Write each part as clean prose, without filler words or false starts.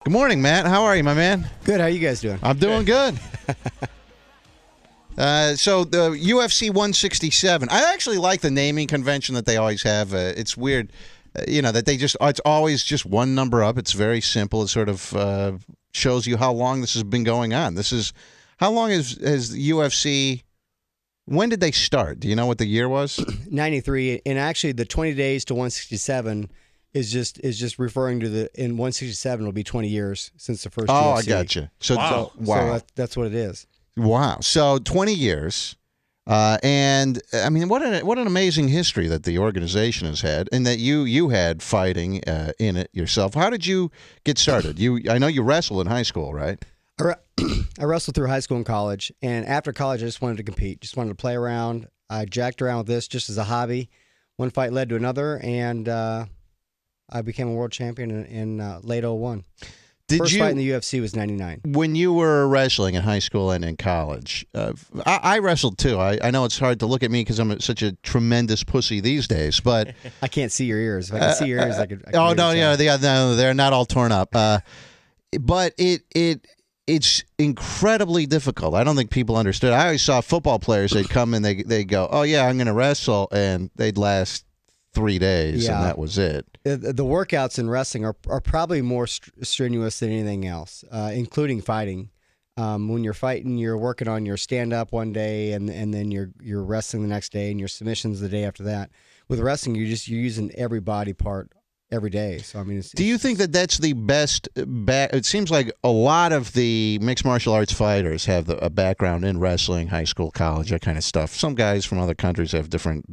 Good morning, Matt. How are you, my man? Good. How you guys doing? I'm doing good. So the UFC 167. I actually like the naming convention that they always have. It's weird, that it's always just one number up. It's very simple. It sort of shows you how long this has been going on. How long has the UFC? When did they start? Do you know what the year was? 93, and actually the 20 days to 167 is just referring to in 167 will be 20 years since the first. Oh, UFC. I got you. So wow. So that's what it is. Wow. So 20 years. And I mean, what an amazing history that the organization has had, and that you had fighting in it yourself. How did you get started? I know you wrestled in high school, right? I wrestled through high school and college, and after college, I just wanted to compete, just wanted to play around. I jacked around with this just as a hobby. One fight led to another, and I became a world champion in late 01. First fight in the UFC was 99. When you were wrestling in high school and in college, I wrestled too. I know it's hard to look at me because I'm such a tremendous pussy these days, but I can't see your ears. If I could see your ears, I could oh no, yeah, they're not all torn up. But it's incredibly difficult. I don't think people understood. I always saw football players. They'd come and they go, "Oh yeah, I'm going to wrestle," and they'd last 3 days, and that was it. The workouts in wrestling are probably more strenuous than anything else, including fighting. When you're fighting, you're working on your stand-up one day, and then you're wrestling the next day, and your submissions the day after that. With wrestling, you're using every body part every day. So I mean, do you think that that's the best? It seems like a lot of the mixed martial arts fighters have a background in wrestling, high school, college, that kind of stuff. Some guys from other countries have different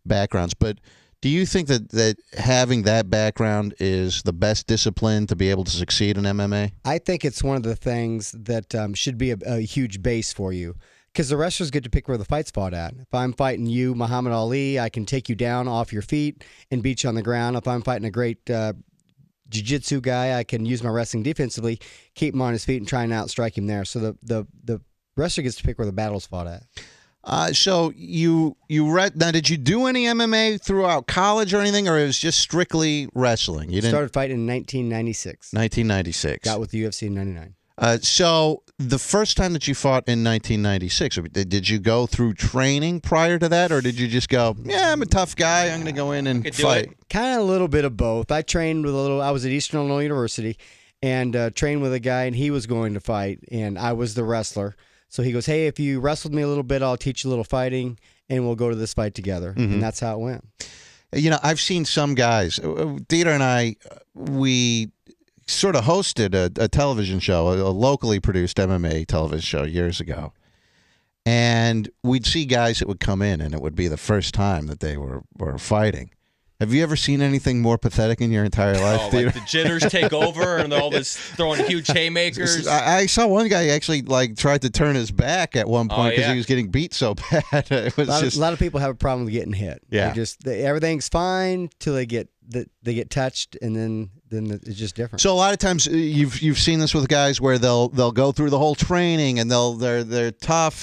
backgrounds, but do you think that having that background is the best discipline to be able to succeed in MMA? I think it's one of the things that should be a huge base for you, because the wrestlers get to pick where the fight's fought at. If I'm fighting you, Muhammad Ali, I can take you down off your feet and beat you on the ground. If I'm fighting a great jiu-jitsu guy, I can use my wrestling defensively, keep him on his feet, and try and outstrike him there. So the wrestler gets to pick where the battle's fought at. So you read now? Did you do any MMA throughout college or anything, or it was just strictly wrestling? You started fighting in 1996. 1996. Got with the UFC in 99. So the first time that you fought in 1996, did you go through training prior to that, or did you just go, "Yeah, I'm a tough guy, I'm going to go in and fight"? Kind of a little bit of both. I trained with I was at Eastern Illinois University, and trained with a guy, and he was going to fight, and I was the wrestler. So he goes, "Hey, if you wrestled me a little bit, I'll teach you a little fighting, and we'll go to this fight together." Mm-hmm. And that's how it went. I've seen some guys. Dieter and I, we sort of hosted a television show, a locally produced MMA television show years ago. And we'd see guys that would come in, and it would be the first time that they were fighting. Have you ever seen anything more pathetic in your entire life? Like the jitters take over and all this throwing huge haymakers. I saw one guy actually tried to turn his back at one point because he was getting beat so bad. It was a lot of people have a problem with getting hit. Yeah, everything's fine till they get touched, and then it's just different. So a lot of times you've seen this with guys where they'll go through the whole training, and they're tough.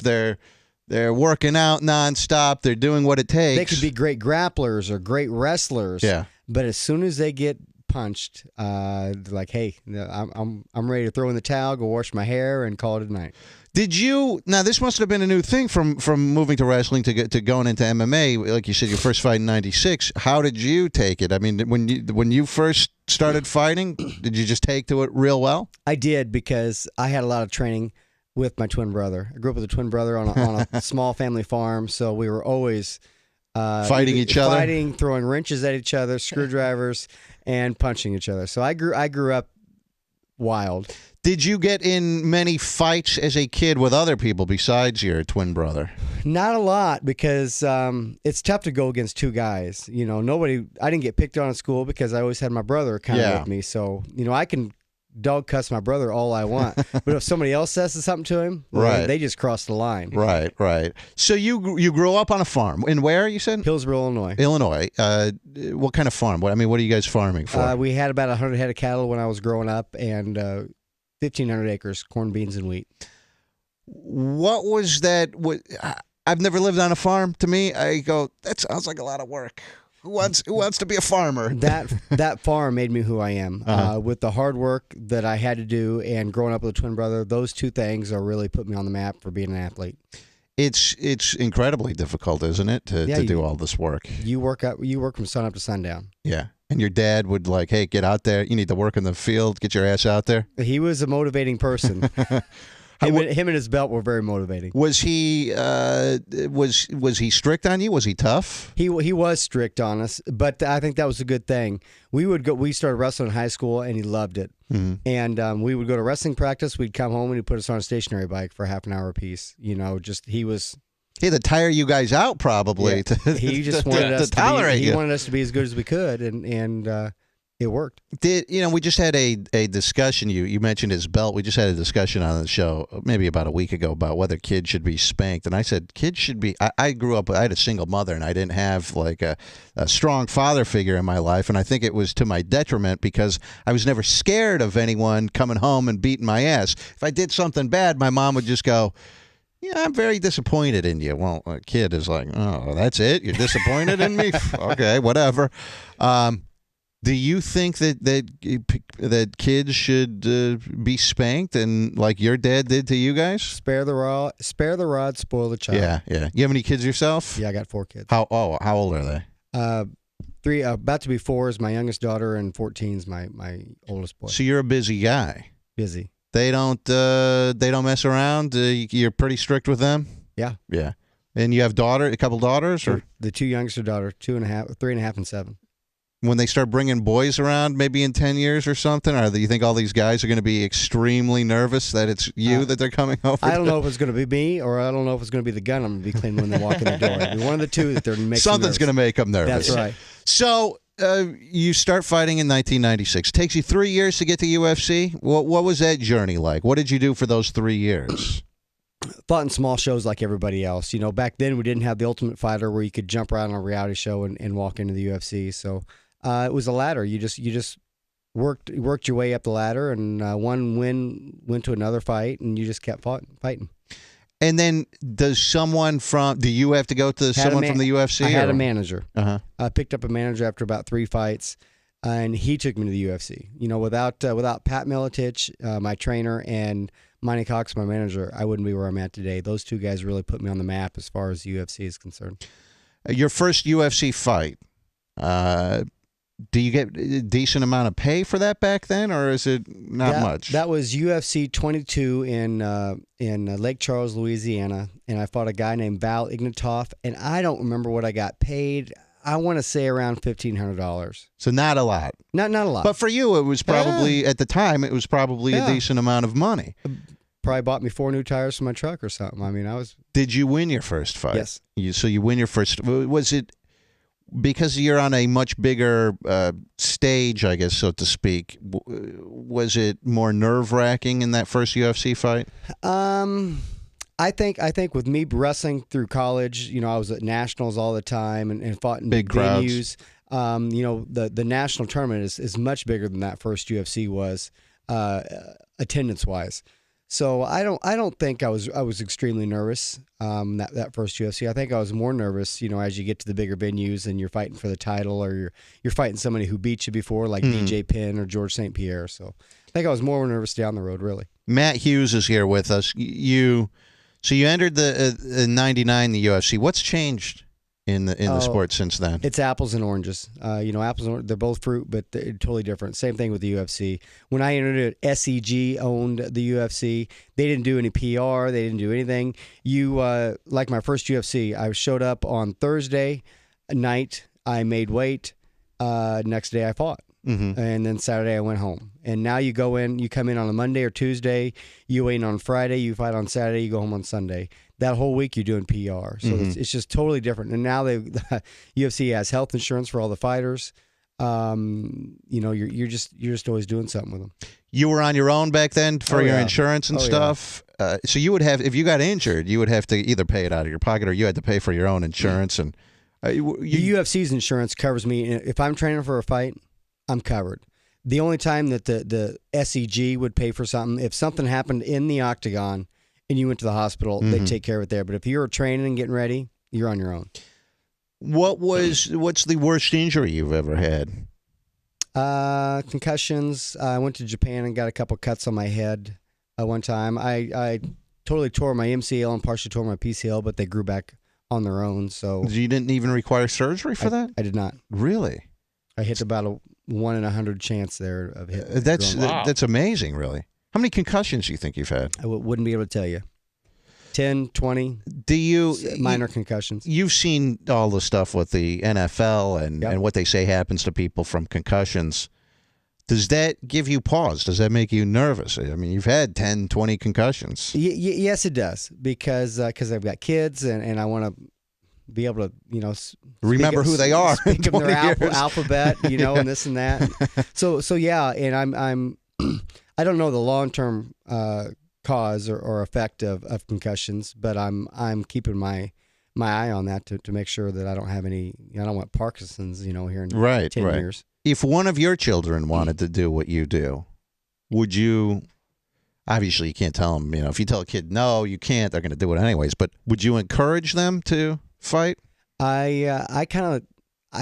They're working out nonstop. They're doing what it takes. They could be great grapplers or great wrestlers. Yeah. But as soon as they get punched, they're like, "Hey, I'm ready to throw in the towel, go wash my hair, and call it a night." Did you? Now this must have been a new thing from moving to wrestling to going into MMA. Like you said, your first fight in '96. How did you take it? I mean, when you first started fighting, did you just take to it real well? I did, because I had a lot of training with my twin brother. I grew up with a twin brother on a small family farm, so we were always fighting each other, throwing wrenches at each other, screwdrivers, and punching each other. So I grew up wild. Did you get in many fights as a kid with other people besides your twin brother? Not a lot, because it's tough to go against two guys. I didn't get picked on in school because I always had my brother kind of with me. So I can dog cuss my brother all I want, but if somebody else says something to him, they just cross the line. Right. So you grew up on a farm in where, you said? Hillsboro, Illinois. Illinois. What kind of farm? What are you guys farming for? We had about 100 head of cattle when I was growing up, and 1,500 acres, corn, beans, and wheat. What was that? I've never lived on a farm. To me, I go, that sounds like a lot of work. Who wants to be a farmer? That farm made me who I am. With the hard work that I had to do and growing up with a twin brother, those two things are really put me on the map for being an athlete. It's incredibly difficult, isn't it, to do all this work? You work from sun up to sundown. Yeah. And your dad would like, hey, get out there. You need to work in the field. Get your ass out there. He was a motivating person. Him and his belt were very motivating. Was he was he strict on you? Was he tough? He was strict on us, but I think that was a good thing. We started wrestling in high school, and he loved it. Mm-hmm. And we would go to wrestling practice. We'd come home, and he'd put us on a stationary bike for half an hour apiece. You know, He had to tire you guys out, probably. Yeah. He just wanted us to tolerate He wanted us to be as good as we could, and it worked. We just had a discussion. You mentioned his belt. We just had a discussion on the show maybe about a week ago about whether kids should be spanked. And I said kids should be. I grew up. I had a single mother, and I didn't have like a strong father figure in my life. And I think it was to my detriment because I was never scared of anyone coming home and beating my ass. If I did something bad, my mom would just go, yeah, I'm very disappointed in you. Well, a kid is like, oh, that's it? You're disappointed in me? Okay, whatever. Do you think that kids should be spanked and like your dad did to you guys? Spare the rod, spoil the child. Yeah. You have any kids yourself? Yeah, I got 4 kids. How old are they? 3, about to be 4 is my youngest daughter, and 14 is my oldest boy. So you're a busy guy. Busy. They don't mess around. You're pretty strict with them. Yeah. And you have a couple daughters, or the 2 youngest are daughters, 2.5, 3.5, and 7. When they start bringing boys around, maybe in 10 years or something, or do you think all these guys are going to be extremely nervous that it's you that they're coming over? I don't know if it's going to be me, or I don't know if it's going to be the gun I'm going to be cleaning when they walk in the door. It'll be one of the two that they're making. Something's going to make them nervous. That's right. So you start fighting in 1996. Takes you 3 years to get to UFC. What was that journey like? What did you do for those 3 years? Fought in small shows like everybody else. You know, back then we didn't have the Ultimate Fighter where you could jump around on a reality show and walk into the UFC. So it was a ladder. You just worked your way up the ladder, and one win went to another fight, and you just kept fighting. And then do you have to go to someone from the UFC? I had a manager. I picked up a manager after about 3 fights, and he took me to the UFC. You know, without Pat Miletich, my trainer, and Monty Cox, my manager, I wouldn't be where I'm at today. Those 2 guys really put me on the map as far as the UFC is concerned. Your first UFC fight, do you get a decent amount of pay for that back then, or is it not much? That was UFC 22 in Lake Charles, Louisiana, and I fought a guy named Val Ignatoff, and I don't remember what I got paid. I want to say around $1,500. So not a lot. Not a lot. But for you, it was probably at the time it was probably a decent amount of money. Probably bought me 4 new tires for my truck or something. I mean, Did you win your first fight? Yes. So you win your first. Was it because you're on a much bigger stage, I guess, so to speak? Was it more nerve-wracking in that first UFC fight? I think with me wrestling through college, you know, I was at nationals all the time and fought in big venues. You know, the national tournament is much bigger than that first UFC was, attendance-wise. So I don't think I was extremely nervous that first UFC. I think I was more nervous, you know, as you get to the bigger venues and you're fighting for the title, or you're fighting somebody who beat you before, like DJ Penn or George St. Pierre. So I think I was more nervous down the road, really. Matt Hughes is here with us. So you entered the 99 the UFC. What's changed in the sport since then? It's apples and oranges. You know, apples and oranges, they're both fruit, but they're totally different. Same thing with the UFC. When I entered it, SEG owned the UFC. They didn't do any PR. They didn't do anything. Like my first UFC, I showed up on Thursday night. I made weight. Next day I fought. Mm-hmm. And then Saturday I went home. And now you come in on a Monday or Tuesday, you weigh in on Friday, you fight on Saturday, you go home on Sunday. That whole week you're doing PR. So it's just totally different. And now UFC has health insurance for all the fighters. You know, you're just always doing something with them. You were on your own back then for your insurance and stuff. Yeah. So you would have, if you got injured, you would have to either pay it out of your pocket or you had to pay for your own insurance. And the UFC's insurance covers me. If I'm training for a fight, I'm covered. The only time that the SEG would pay for something, if something happened in the octagon and you went to the hospital, they'd take care of it there. But if you're training and getting ready, you're on your own. What's the worst injury you've ever had? Concussions. I went to Japan and got a couple cuts on my head one time. I totally tore my MCL and partially tore my PCL, but they grew back on their own. So You didn't even require surgery for that? I did not. Really? I hit about a 1 in 100 chance there of hitting. That's amazing, really. How many concussions do you think you've had? I wouldn't be able to tell you. 10, 20. Do you minor concussions? You've seen all the stuff with the NFL and what they say happens to people from concussions. Does that give you pause? Does that make you nervous? I mean, you've had 10, 20 concussions. Yes, it does, because I've got kids and I want to be able to, remember who they are. Speak them their alphabet, and this and that. So yeah, and I'm I don't know the long-term cause or effect of concussions, but I'm keeping my eye on that to make sure that I don't have any. I don't want Parkinson's, here in 10 years. If one of your children wanted to do what you do, would you? Obviously, you can't tell them. If you tell a kid no, you can't, they're going to do it anyways. But would you encourage them to fight? I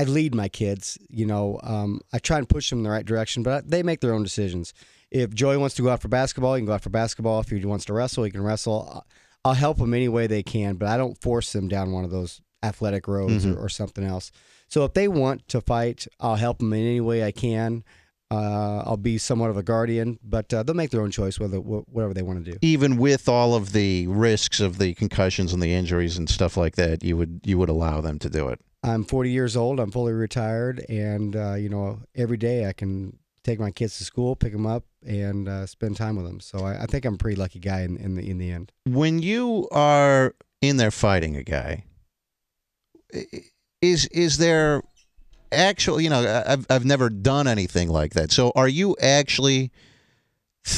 lead my kids. I try and push them in the right direction, but they make their own decisions. If Joey wants to go out for basketball, he can go out for basketball. If he wants to wrestle, he can wrestle. I'll help them any way they can, but I don't force them down one of those athletic roads or something else. So if they want to fight, I'll help them in any way I can. I'll be somewhat of a guardian, but they'll make their own choice whatever they want to do. Even with all of the risks of the concussions and the injuries and stuff like that, you would allow them to do it. I'm 40 years old. I'm fully retired, and every day I can take my kids to school, pick them up, and spend time with them. So I think I'm a pretty lucky guy in the end. When you are in there fighting a guy, is there actual? I've never done anything like that. So are you actually?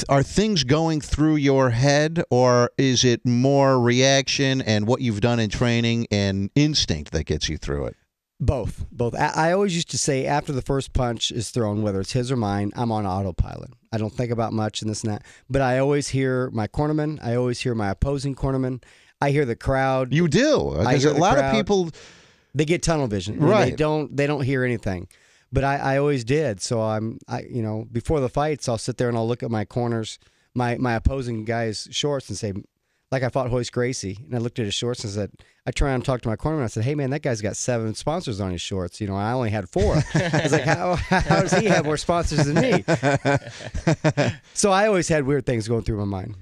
Are things going through your head, or is it more reaction and what you've done in training and instinct that gets you through it? Both. I always used to say after the first punch is thrown, whether it's his or mine, I'm on autopilot. I don't think about much and this and that. But I always hear my cornerman. I always hear my opposing cornerman. I hear the crowd. You do. Because a lot of people, they get tunnel vision. Right. They don't hear anything. But I always did. So before the fights, I'll sit there and I'll look at my corners, my opposing guy's shorts, and say, like I fought Hoist Gracie, and I looked at his shorts and said, I turned around and talked to my cornerman. I said, hey man, that guy's got 7 sponsors on his shorts. I only had 4. I was like, how does he have more sponsors than me? So I always had weird things going through my mind.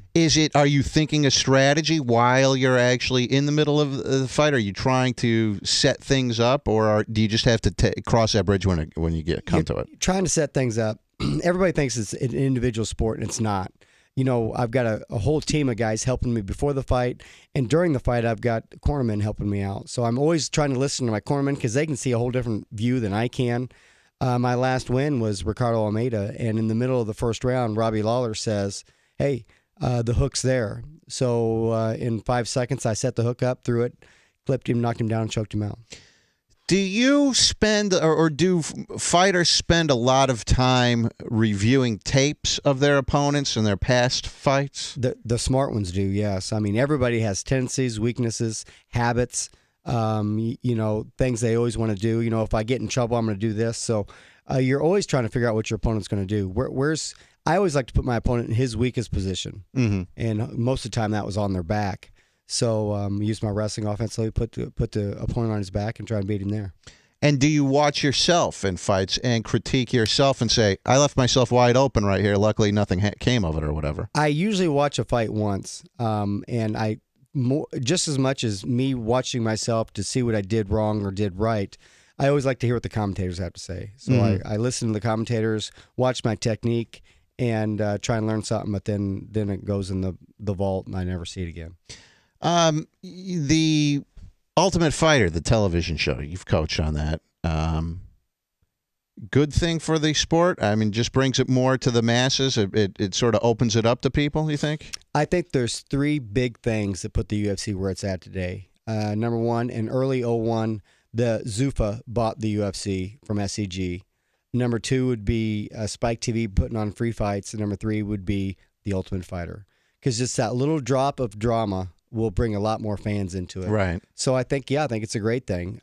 Are you thinking a strategy while you're actually in the middle of the fight? Are you trying to set things up, or do you just have to cross that bridge when you come to it? Trying to set things up. Everybody thinks it's an individual sport, and it's not. I've got a whole team of guys helping me before the fight, and during the fight, I've got cornermen helping me out. So I'm always trying to listen to my cornermen because they can see a whole different view than I can. My last win was Ricardo Almeida, and in the middle of the first round, Robbie Lawler says, hey, the hook's there. So in 5 seconds, I set the hook up, threw it, clipped him, knocked him down, and choked him out. Do you spend, or do fighters spend a lot of time reviewing tapes of their opponents and their past fights? The smart ones do, yes. I mean, everybody has tendencies, weaknesses, habits, things they always want to do. If I get in trouble, I'm going to do this. So you're always trying to figure out what your opponent's going to do. I always like to put my opponent in his weakest position, and most of the time that was on their back. So use my wrestling offensively, put the opponent on his back and try and beat him there. And do you watch yourself in fights and critique yourself and say, I left myself wide open right here. Luckily, nothing came of it or whatever? I usually watch a fight once, and just as much as me watching myself to see what I did wrong or did right, I always like to hear what the commentators have to say. So I listen to the commentators, watch my technique, and try and learn something, but then it goes in the vault and I never see it again. The Ultimate Fighter, the television show, you've coached on that. Good thing for the sport? I mean, just brings it more to the masses? It sort of opens it up to people, you think? I think there's 3 big things that put the UFC where it's at today. Number one, in early 2001, the Zuffa bought the UFC from SCG. Number 2 would be Spike TV putting on free fights. And number 3 would be the Ultimate Fighter. Because just that little drop of drama will bring a lot more fans into it. Right. So I think it's a great thing.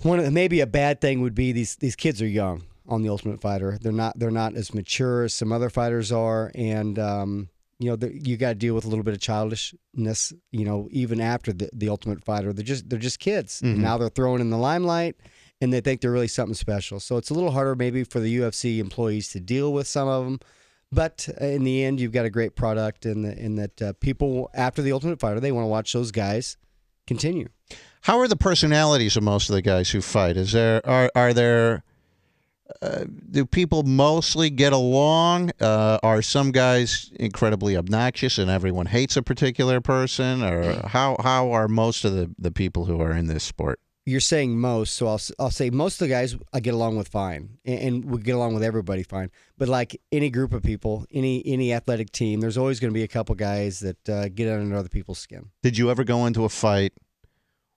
Maybe a bad thing would be these kids are young on the Ultimate Fighter. They're not as mature as some other fighters are, and you got to deal with a little bit of childishness. Even after the Ultimate Fighter, they're just kids. Mm-hmm. And now they're thrown in the limelight, and they think they're really something special. So it's a little harder maybe for the UFC employees to deal with some of them. But in the end, you've got a great product, in that people after the Ultimate Fighter, they want to watch those guys continue. How are the personalities of most of the guys who fight? Are there do people mostly get along? Are some guys incredibly obnoxious and everyone hates a particular person? Or how are most of the people who are in this sport? You're saying most, so I'll say most of the guys I get along with fine, and we get along with everybody fine. But like any group of people, any athletic team, there's always going to be a couple guys that get under other people's skin. Did you ever go into a fight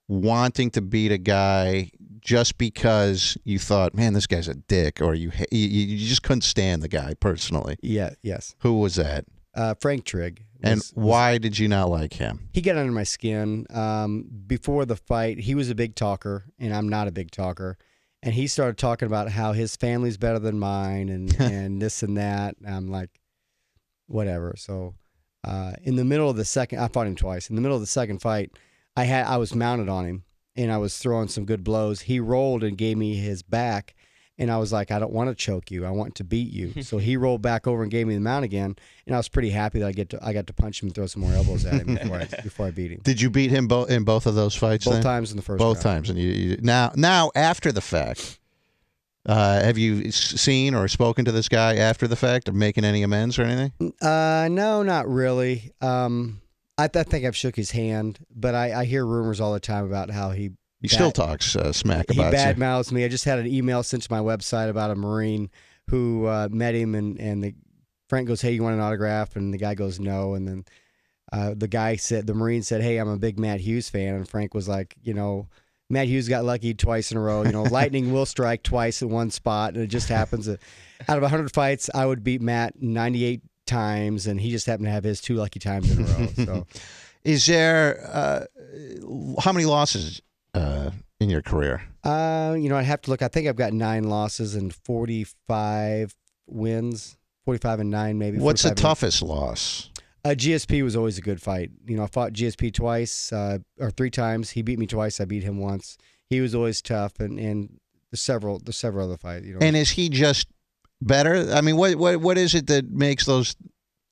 wanting to beat a guy just because you thought, man, this guy's a dick, or you just couldn't stand the guy personally? Yeah, yes. Who was that? Frank Trigg. And why did you not like him? He got under my skin. Before the fight, he was a big talker, and I'm not a big talker. And he started talking about how his family's better than mine, and this and that. And I'm like, whatever. So in the middle of the second, I fought him twice. In the middle of the second fight, I was mounted on him, and I was throwing some good blows. He rolled and gave me his back, and I was like, I don't want to choke you. I want to beat you. So he rolled back over and gave me the mount again, and I was pretty happy that I got to punch him and throw some more elbows at him before I beat him. Did you beat him in both of those fights? Both times in the first. Both round. times, and you now after the fact, have you seen or spoken to this guy after the fact, of making any amends or anything? No, not really. I think I've shook his hand, but I hear rumors all the time about how he still talks smack about you. He badmouths me. I just had an email sent to my website about a Marine who met him, and Frank goes, "Hey, you want an autograph?" And the guy goes, "No." And then the Marine said, "Hey, I'm a big Matt Hughes fan." And Frank was like, Matt Hughes got lucky twice in a row. Lightning will strike twice in one spot, and it just happens that out of 100 fights, I would beat Matt 98 times, and he just happened to have his 2 lucky times in a row. So, is there how many losses in your career? I have to look. I think I've got 9 losses and 45 wins, 45 and 9 maybe. What's the toughest loss? GSP was always a good fight. I fought GSP twice or 3 times. He beat me twice. I beat him once. He was always tough, and there's several other fights. And is he just better? I mean, what is it that makes those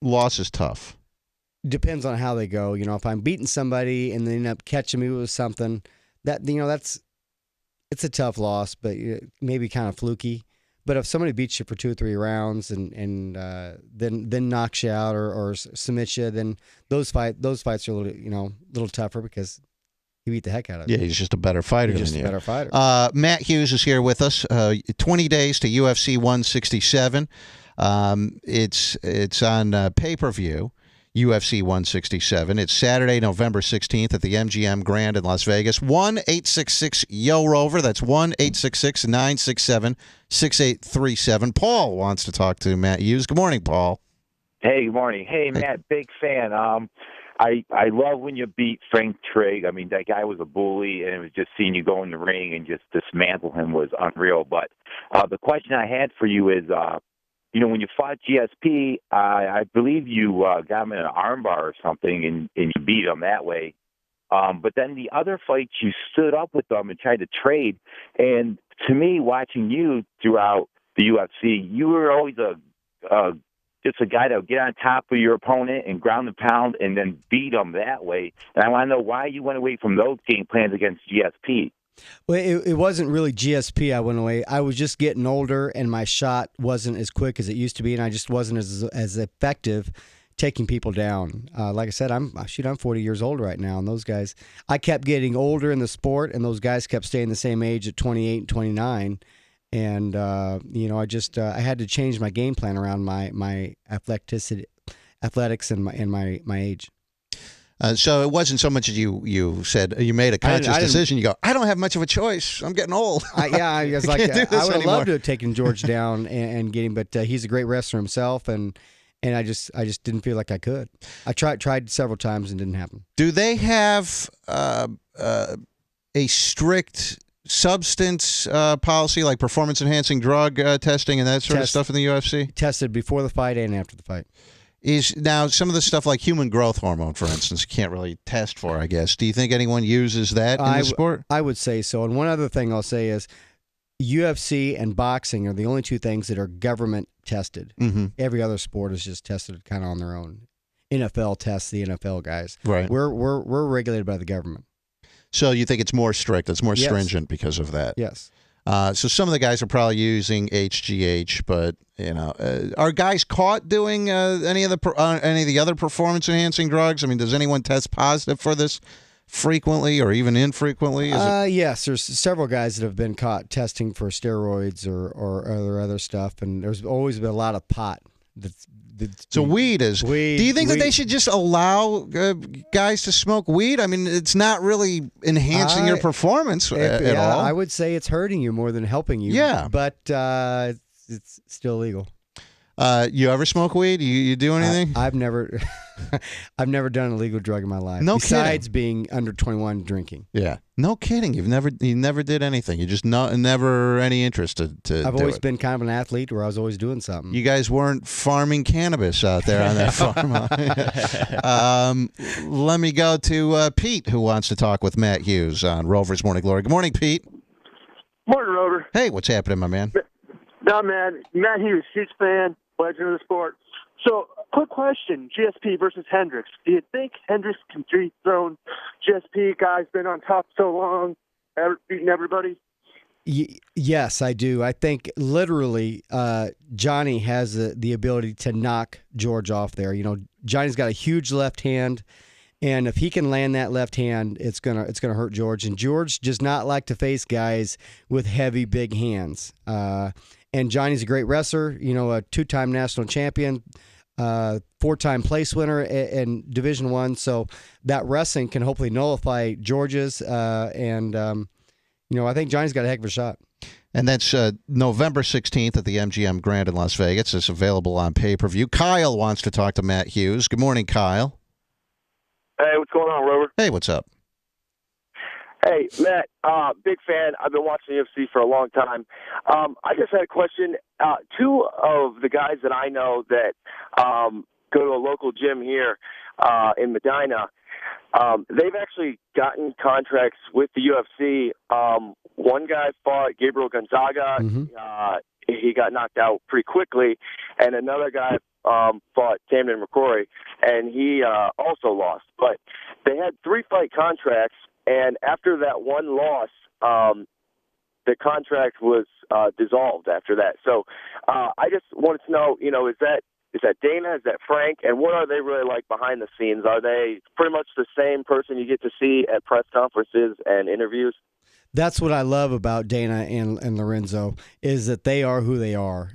losses tough? Depends on how they go. If I'm beating somebody and they end up catching me with something, it's a tough loss, but maybe kind of fluky. But if somebody beats you for 2 or 3 rounds and then knocks you out or submits you, then those fights are a little tougher because he beat the heck out of you. Yeah, he's just a better fighter than you. Just a better fighter. Matt Hughes is here with us. 20 days to UFC 167. It's on pay-per-view. UFC 167. It's Saturday, November 16th at the MGM Grand in Las Vegas. 1-866-YO-ROVER. That's 1-866-967-6837. Paul wants to talk to Matt Hughes. Good morning, Paul. Hey, good morning. Hey, Matt, big fan. I love when you beat Frank Trigg. I mean, that guy was a bully, and it was just seeing you go in the ring and just dismantle him was unreal. But the question I had for you is, when you fought GSP, I believe you got him in an armbar or something, and you beat him that way. But then the other fights, you stood up with them and tried to trade. And to me, watching you throughout the UFC, you were always just a guy that would get on top of your opponent and ground and pound and then beat them that way. And I want to know why you went away from those game plans against GSP. Well, it wasn't really GSP I went away. I was just getting older, and my shot wasn't as quick as it used to be, and I just wasn't as effective taking people down. Like I said, I'm 40 years old right now, and those guys, I kept getting older in the sport, and those guys kept staying the same age at 28 and 29. And I had to change my game plan around my athletics and my age. So it wasn't so much as you said you made a conscious decision. You go, I don't have much of a choice. I'm getting old. I was like, Can't do this I would have anymore. loved to have taken George down and get him, but he's a great wrestler himself, and I just didn't feel like I could. I tried several times and didn't happen. Do they have a strict substance policy, like performance-enhancing drug testing and that sort of stuff in the UFC? Tested before the fight and after the fight. Is now some of the stuff like human growth hormone, for instance, you can't really test for, I guess. Do you think anyone uses that in the sport? I would say so. And one other thing I'll say is UFC and boxing are the only two things that are government tested. Mm-hmm. Every other sport is just tested kind of on their own. NFL tests the NFL guys. Right. We're regulated by the government. So you think it's more strict, it's more Yes. stringent because of that? Yes. So some of the guys are probably using HGH, but are guys caught doing any of the other performance-enhancing drugs? I mean, does anyone test positive for this frequently or even infrequently? Yes, there's several guys that have been caught testing for steroids or other stuff, and there's always been a lot of pot. So weed is. Do you think that they should just allow guys to smoke weed? I mean, it's not really enhancing your perforence at all. I would say it's hurting you more than helping you. Yeah, but it's still legal. You ever smoke weed? You do anything? I've never, I've never done a legal drug in my life. No besides being under 21 drinking. Yeah, no kidding. You never did anything. You just never any interest to. I've always been kind of an athlete where I was always doing something. You guys weren't farming cannabis out there on that farm. Let me go to Pete, who wants to talk with Matt Hughes on Rover's Morning Glory. Good morning, Pete. Morning, Rover. Hey, what's happening, my man? No, man. Matt Hughes, huge fan, legend of the sport. So, quick question: GSP versus Hendricks. Do you think Hendricks can dethrone GSP? Guy's been on top so long, beating everybody. Yes, I do. I think literally Johnny has the ability to knock George off there. You know, Johnny's got a huge left hand, and if he can land that left hand, it's gonna hurt George. And George does not like to face guys with heavy, big hands. And Johnny's a great wrestler. You know, a 2-time national champion, 4-time place winner in Division I. So that wrestling can hopefully nullify George's. I think Johnny's got a heck of a shot. And that's November 16th at the MGM Grand in Las Vegas. It's available on pay-per-view. Kyle wants to talk to Matt Hughes. Good morning, Kyle. Hey, what's going on, Rover? Hey, what's up? Hey, Matt, big fan. I've been watching UFC for a long time. I just had a question. Two of the guys that I know that go to a local gym here in Medina, they've actually gotten contracts with the UFC. One guy fought Gabriel Gonzaga. Mm-hmm. He got knocked out pretty quickly. And another guy fought Camden McCrory, and he also lost. But they had 3-fight contracts, and after that one loss, the contract was dissolved after that. So I just wanted to know, is that Dana? Is that Frank? And what are they really like behind the scenes? Are they pretty much the same person you get to see at press conferences and interviews? That's what I love about Dana and Lorenzo is that they are who they are.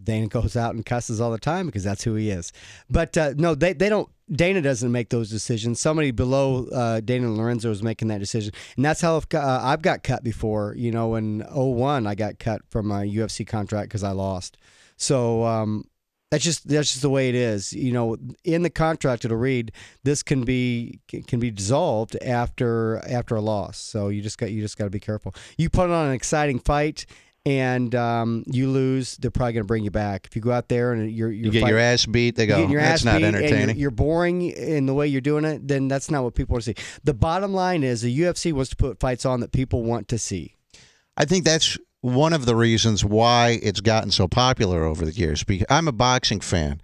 Dana goes out and cusses all the time because that's who he is. But no, they don't. Dana doesn't make those decisions. Somebody below Dana and Lorenzo is making that decision, and that's how I've got cut before. In 2001, I got cut from a UFC contract because I lost. So that's just the way it is. In the contract it'll read this can be dissolved after a loss. So you just got to be careful. You put on an exciting fight and you lose, they're probably going to bring you back. If you go out there and you get your ass beat, they go, that's not entertaining. You're boring in the way you're doing it, then that's not what people want to see. The bottom line is the UFC wants to put fights on that people want to see. I think that's one of the reasons why it's gotten so popular over the years. Because I'm a boxing fan.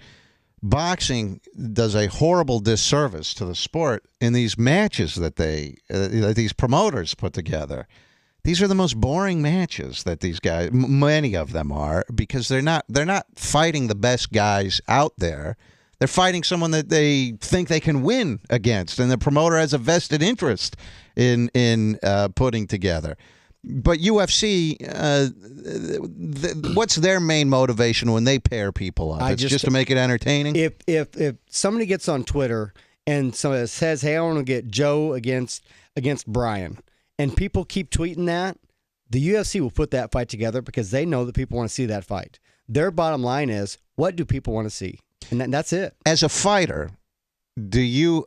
Boxing does a horrible disservice to the sport in these matches that these promoters put together. These are the most boring matches that these guys, many of them are, because they're not fighting the best guys out there. They're fighting someone that they think they can win against, and the promoter has a vested interest in putting together. But UFC, what's their main motivation when they pair people up? It's just to make it entertaining? If somebody gets on Twitter and somebody says, hey, I want to get Joe against Brian, and people keep tweeting that, the UFC will put that fight together because they know that people want to see that fight. Their bottom line is, what do people want to see? And that's it. As a fighter,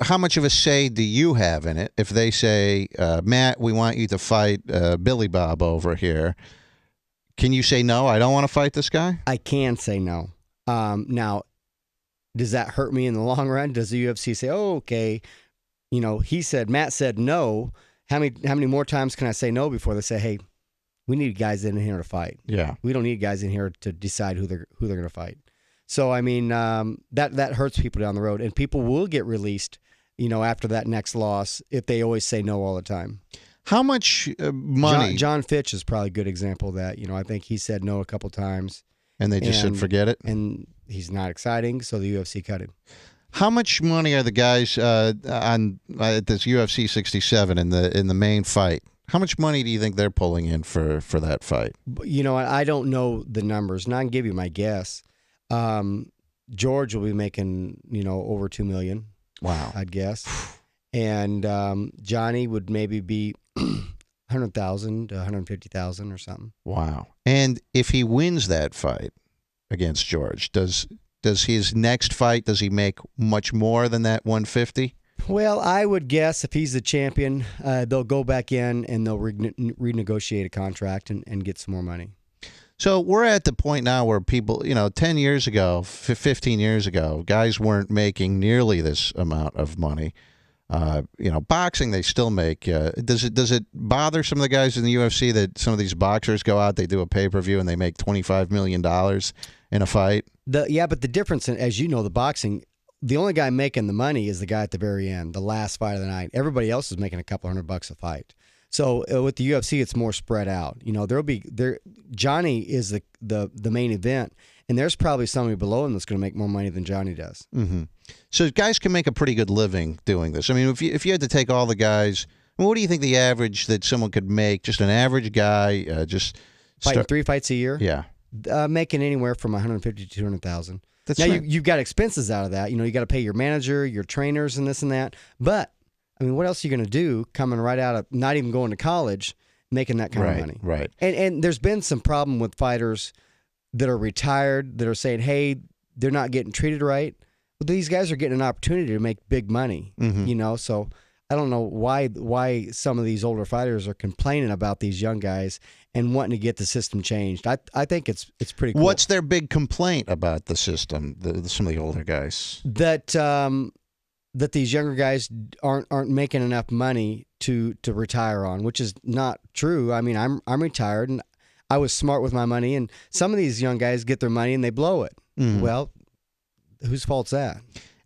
How much of a say do you have in it if they say, Matt, we want you to fight Billy Bob over here? Can you say, no, I don't want to fight this guy? I can say no. Now, does that hurt me in the long run? Does the UFC say, oh, okay, Matt said no. How many more times can I say no before they say, hey, we need guys in here to fight? Yeah. We don't need guys in here to decide who they're going to fight. So, I mean, that hurts people down the road. And people will get released, after that next loss if they always say no all the time. How much money? John Fitch is probably a good example of that. I think he said no a couple times. And they just said, forget it? And he's not exciting, so the UFC cut him. How much money are the guys at this UFC 67 in the main fight? How much money do you think they're pulling in for that fight? I don't know the numbers, and I can give you my guess. George will be making, over $2 million. Wow. I'd guess. And Johnny would maybe be 100,000 to 150,000 or something. Wow. And if he wins that fight against George, does his next fight, does he make much more than that 150? Well, I would guess if he's the champion, they'll go back in and they'll renegotiate a contract and get some more money. So we're at the point now where people, 10 years ago, 15 years ago, guys weren't making nearly this amount of money. Boxing, they still make. Does it bother some of the guys in the UFC that some of these boxers go out, they do a pay-per-view, and they make $25 million in a fight? But the difference, as you know, the boxing, the only guy making the money is the guy at the very end, the last fight of the night. Everybody else is making a couple $100 a fight. So with the UFC, it's more spread out. Johnny is the main event, and there's probably somebody below him that's going to make more money than Johnny does. Mm-hmm. So guys can make a pretty good living doing this. I mean, if you had to take all the guys, what do you think the average that someone could make? Just an average guy, fighting 3 fights a year. Yeah, making anywhere from 150 to 200,000. Now right. you've got expenses out of that. You got to pay your manager, your trainers, and this and that. But I mean, what else are you going to do coming right out of not even going to college, making that kind of money? Right. And there's been some problem with fighters that are retired that are saying, hey, they're not getting treated right. Well, these guys are getting an opportunity to make big money, So I don't know why some of these older fighters are complaining about these young guys and wanting to get the system changed. I think it's pretty cool. What's their big complaint about the system, some of the older guys? That these younger guys aren't making enough money to retire on, which is not true. I mean, I'm retired and I was smart with my money, and some of these young guys get their money and they blow it. Mm-hmm. Well, whose fault's that?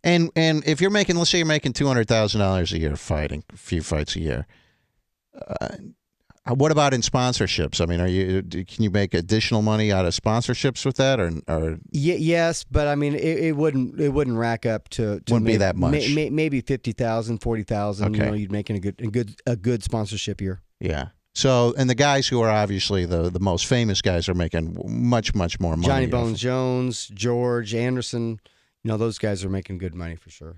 And if you're making, let's say you're making $200,000 a year fighting, a few fights a year. What about in sponsorships? I mean, can you make additional money out of sponsorships with that, or? Yes, but I mean, it wouldn't rack up to wouldn't be that much. Maybe 50,000, 40,000. Okay. You'd making a good sponsorship year. Yeah. So, and the guys who are obviously the most famous guys are making much more money. Johnny Bones Jones, George Anderson, those guys are making good money for sure.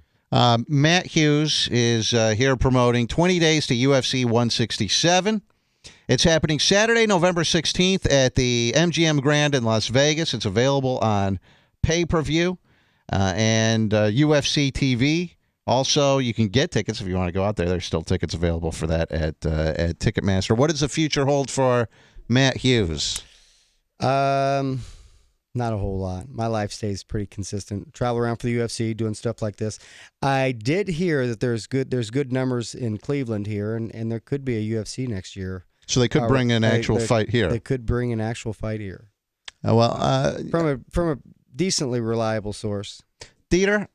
Matt Hughes is here promoting 20 Days to UFC 167. It's happening Saturday, November 16th at the MGM Grand in Las Vegas. It's available on pay-per-view and UFC TV. Also, you can get tickets if you want to go out there. There's still tickets available for that at Ticketmaster. What does the future hold for Matt Hughes? Not a whole lot. My life stays pretty consistent. Travel around for the UFC, doing stuff like this. I did hear that there's good numbers in Cleveland here, and there could be a UFC next year. So they could bring an actual fight here. They could bring an actual fight here. From a decently reliable source. Dieter,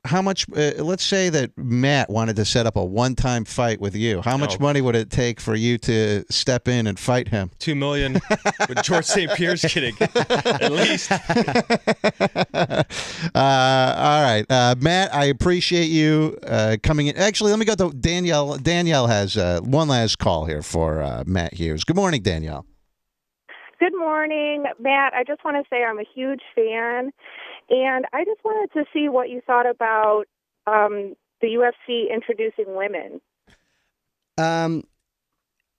how much? Let's say that Matt wanted to set up a one-time fight with you. How much money would it take for you to step in and fight him? $2 million with George St. Pierre's kidding, at least. All right, Matt, I appreciate you coming in. Actually, let me go to Danielle. Danielle has one last call here for Matt Hughes. Good morning, Danielle. Good morning, Matt. I just want to say I'm a huge fan, and I just wanted to see what you thought about the UFC introducing women.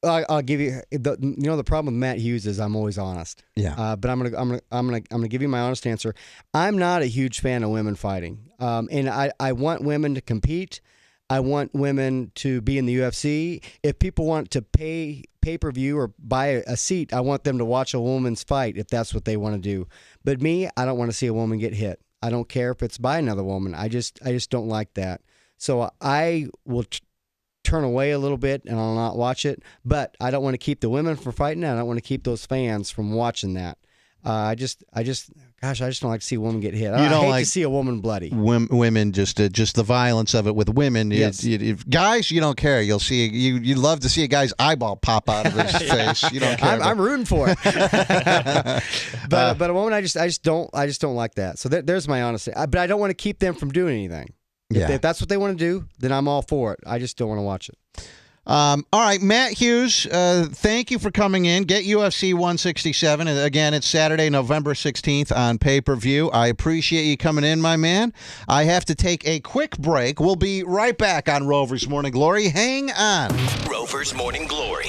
I'll give you the problem with Matt Hughes is I'm always honest. Yeah. But I'm gonna give you my honest answer. I'm not a huge fan of women fighting. And I want women to compete. I want women to be in the UFC. If people want to pay pay-per-view or buy a seat, I want them to watch a woman's fight if that's what they want to do. But me, I don't want to see a woman get hit. I don't care if it's by another woman. I just don't like that. So I will turn away a little bit and I'll not watch it. But I don't want to keep the women from fighting. I don't want to keep those fans from watching that. I just don't like to see a woman get hit. I hate to see a woman bloody. Women, just the violence of it with women. Yes. Guys, you don't care. You'll see you love to see a guy's eyeball pop out of his face. You don't care. I'm rooting for it. but a woman, I just don't like that. So there's my honesty. But I don't want to keep them from doing anything. If that's what they want to do, then I'm all for it. I just don't want to watch it. All right, Matt Hughes, thank you for coming in. Get UFC 167. And again, it's Saturday, November 16th on pay-per-view. I appreciate you coming in, my man. I have to take a quick break. We'll be right back on Rover's Morning Glory. Hang on. Rover's Morning Glory.